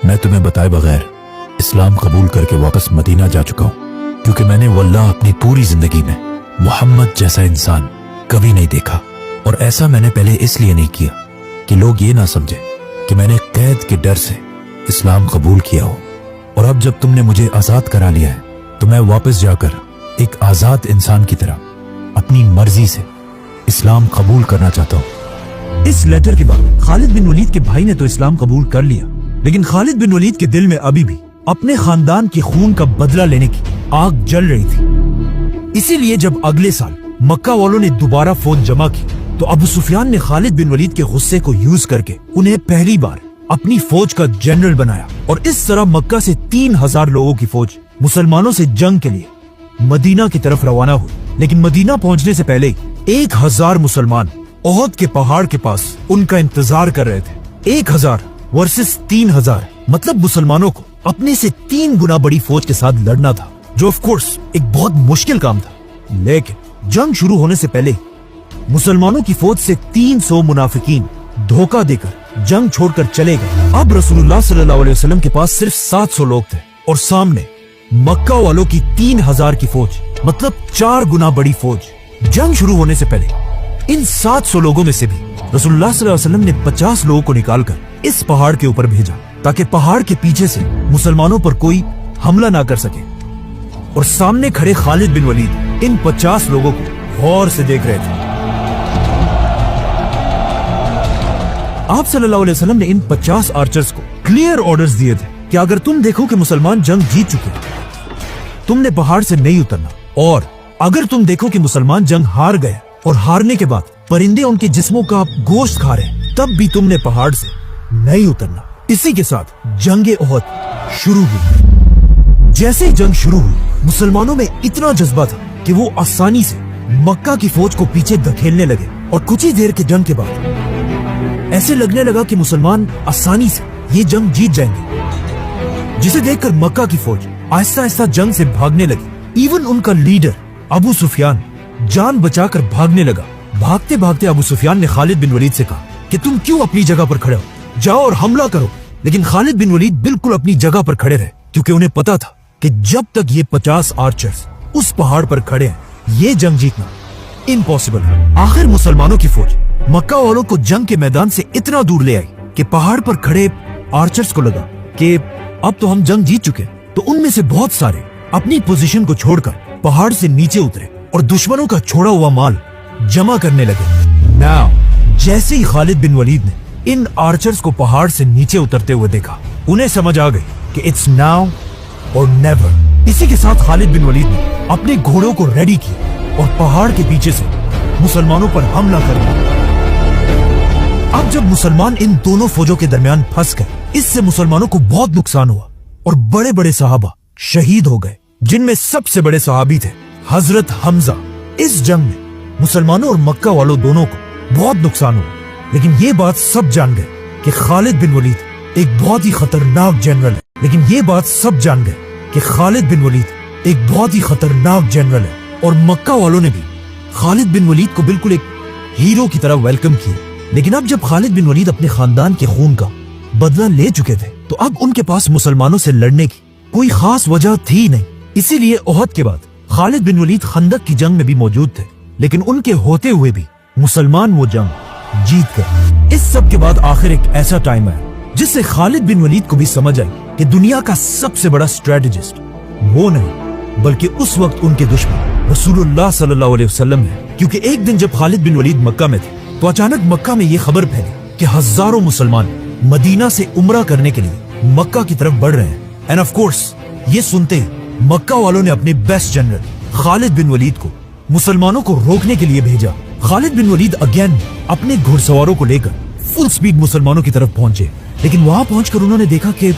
میں تمہیں بتائے بغیر اسلام قبول کر کے واپس مدینہ جا چکا ہوں، کیونکہ میں نے واللہ اپنی پوری زندگی میں محمد جیسا انسان کبھی نہیں دیکھا، اور ایسا میں نے پہلے اس لیے نہیں کیا کہ لوگ یہ نہ سمجھے کہ میں نے قید کے ڈر سے اسلام قبول کیا ہو۔ اور اب جب تم نے مجھے آزاد کرا لیا ہے تو میں واپس جا کر ایک آزاد انسان کی طرح اپنی مرضی سے اسلام قبول کرنا چاہتا ہوں۔ اس لیٹر کے بعد خالد بن ولید کے بھائی نے تو اسلام قبول کر لیا، لیکن خالد بن ولید کے دل میں ابھی بھی اپنے خاندان کے خون کا بدلہ لینے کی آگ جل رہی تھی۔ اسی لیے جب اگلے سال مکہ والوں نے دوبارہ فوج جمع کی تو ابو سفیان نے خالد بن ولید کے غصے کو یوز کر کے انہیں پہلی بار اپنی فوج کا جنرل بنایا، اور اس طرح مکہ سے 3000 لوگوں کی فوج مسلمانوں سے جنگ کے لیے مدینہ کی طرف روانہ ہوئی۔ لیکن مدینہ پہنچنے سے پہلے 1000 مسلمان احد کے پہاڑ کے پاس ان کا انتظار کر رہے تھے۔ 1000 ورسس 3000، مطلب مسلمانوں کو اپنے سے 3 گنا بڑی فوج کے ساتھ لڑنا تھا، جو آف کورس ایک بہت مشکل کام تھا۔ لیکن جنگ شروع ہونے سے پہلے مسلمانوں کی فوج سے 300 منافقین دھوکہ دے کر جنگ چھوڑ کر چلے گئے۔ اب رسول اللہ صلی اللہ علیہ وسلم کے پاس صرف 700 لوگ تھے، اور سامنے مکہ والوں کی 3000 کی فوج، مطلب 4 گنا بڑی فوج۔ جنگ شروع ہونے سے پہلے ان 700 لوگوں میں سے بھی رسول اللہ صلی اللہ علیہ وسلم نے 50 لوگوں کو نکال کر اس پہاڑ کے اوپر بھیجا، تاکہ پہاڑ کے پیچھے سے مسلمانوں پر کوئی حملہ نہ کر سکے۔ اور سامنے کھڑے خالد بن ولید ان 50 لوگوں کو غور سے دیکھ رہے تھے۔ آپ صلی اللہ علیہ وسلم نے ان 50 آرچرز کو کلیئر آرڈرز دیے تھے کہ اگر تم دیکھو کہ مسلمان جنگ جیت چکے تم نے پہاڑ سے نہیں اترنا، اور اگر تم دیکھو کہ مسلمان جنگ ہار گئے اور ہارنے کے بعد پرندے ان کے جسموں کا گوشت کھا رہے تب بھی تم نے پہاڑ سے نہیں اترنا۔ اسی کے ساتھ جنگ احد شروع ہوئی۔ جیسے جنگ شروع ہوئی مسلمانوں میں اتنا جذبہ تھا کہ وہ آسانی سے مکہ کی فوج کو پیچھے دھکیلنے لگے، اور کچھ ہی دیر کے جنگ کے بعد ایسے لگنے لگا کہ مسلمان آسانی سے یہ جنگ جیت جائیں گے، جسے دیکھ کر مکہ کی فوج آہستہ آہستہ جنگ سے بھاگنے لگی۔ ایون ان کا لیڈر ابو سفیان جان بچا کر بھاگنے لگا۔ بھاگتے بھاگتے ابو سفیان نے خالد بن ولید سے کہا کہ تم کیوں اپنی جگہ پر کھڑے ہو، جاؤ اور حملہ کرو۔ لیکن خالد بن ولید بالکل اپنی جگہ پر کھڑے رہے، کیونکہ انہیں پتا تھا کہ جب تک یہ 50 آرچرز اس پہاڑ پر کھڑے ہیں یہ جنگ جیتنا امپاسبل ہے۔ آخر مسلمانوں کی فوج مکہ والوں کو جنگ کے میدان سے اتنا دور لے آئی کہ پہاڑ پر کھڑے آرچرز کو لگا کہ اب تو ہم جنگ جیت چکے، تو ان میں سے بہت سارے اپنی پوزیشن کو چھوڑ کر پہاڑ سے نیچے اترے اور دشمنوں کا چھوڑا ہوا مال جمع کرنے لگے۔ ناؤ جیسے ہی خالد بن ولید نے ان آرچرز کو پہاڑ سے نیچے اترتے ہوئے دیکھا، انہیں سمجھ آ گئی کہ اٹس ناؤ اور نیور۔ اسی کے ساتھ خالد بن ولید نے اپنے گھوڑوں کو ریڈی کیا اور پہاڑ کے پیچھے سے مسلمانوں پر حملہ کر دیا۔ اب جب مسلمان ان دونوں فوجوں کے درمیان پھنس گئے، اس سے مسلمانوں کو بہت نقصان ہوا، اور بڑے بڑے صحابہ شہید ہو گئے، جن میں سب سے بڑے صحابی تھے حضرت حمزہ۔ اس جنگ میں مسلمانوں اور مکہ والوں دونوں کو بہت نقصان ہوا، لیکن یہ بات سب جان گئے کہ خالد بن ولید ایک بہت ہی خطرناک جنرل ہے۔ اور مکہ والوں نے بھی خالد بن ولید کو بالکل ایک ہیرو کی طرح ویلکم کیا۔ لیکن اب جب خالد بن ولید اپنے خاندان کے خون کا بدلہ لے چکے تھے تو اب ان کے پاس مسلمانوں سے لڑنے کی کوئی خاص وجہ تھی نہیں۔ اسی لیے احد کے بعد خالد بن ولید خندق کی جنگ میں بھی موجود تھے، لیکن ان کے ہوتے ہوئے بھی مسلمان وہ جنگ جیت گئے۔ اس سب کے بعد آخر ایک ایسا ٹائم آیا جس سے خالد بن ولید کو بھی سمجھ آئی کہ دنیا کا سب سے بڑا اسٹریٹجسٹ وہ نہیں بلکہ اس وقت ان کے دشمن رسول اللہ صلی اللہ علیہ وسلم ہے۔ کیونکہ ایک دن جب خالد بن ولید مکہ میں تھے تو اچانک مکہ میں یہ خبر پھیلی کہ ہزاروں مسلمان مدینہ سے عمرہ کرنے کے لیے مکہ کی طرف بڑھ رہے ہیں۔ اینڈ آف کورس یہ سنتے ہی مکہ والوں نے اپنے بیسٹ جنرل خالد بن ولید کو مسلمانوں کو روکنے کے لیے بھیجا۔ خالد بن ولید اگین اپنے گھڑ سواروں کو لے کر فل سپیڈ مسلمانوں کی طرف پہنچے، لیکن وہاں پہنچ کر انہوں نے دیکھا کہ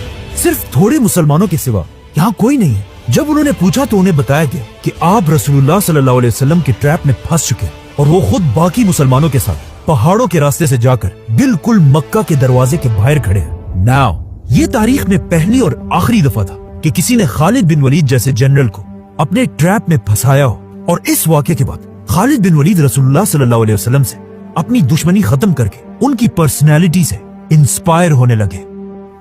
صرف تھوڑے مسلمانوں کے سوا یہاں کوئی نہیں ہے۔ جب انہوں نے پوچھا تو انہیں بتایا گیا کہ آپ رسول اللہ صلی اللہ علیہ وسلم کے ٹریپ میں پھنس چکے، اور وہ خود باقی مسلمانوں کے ساتھ پہاڑوں کے راستے سے جا کر بالکل مکہ کے دروازے کے باہر کھڑے ہیں۔ ناؤ یہ تاریخ میں پہلی اور آخری دفعہ تھا کہ کسی نے خالد بن ولید جیسے جنرل کو اپنے ٹریپ میں پھنسایا ہو، اور اس واقعے کے بعد خالد بن ولید رسول اللہ صلی اللہ علیہ وسلم سے اپنی دشمنی ختم کر کے ان کی پرسنالٹی سے انسپائر ہونے لگے۔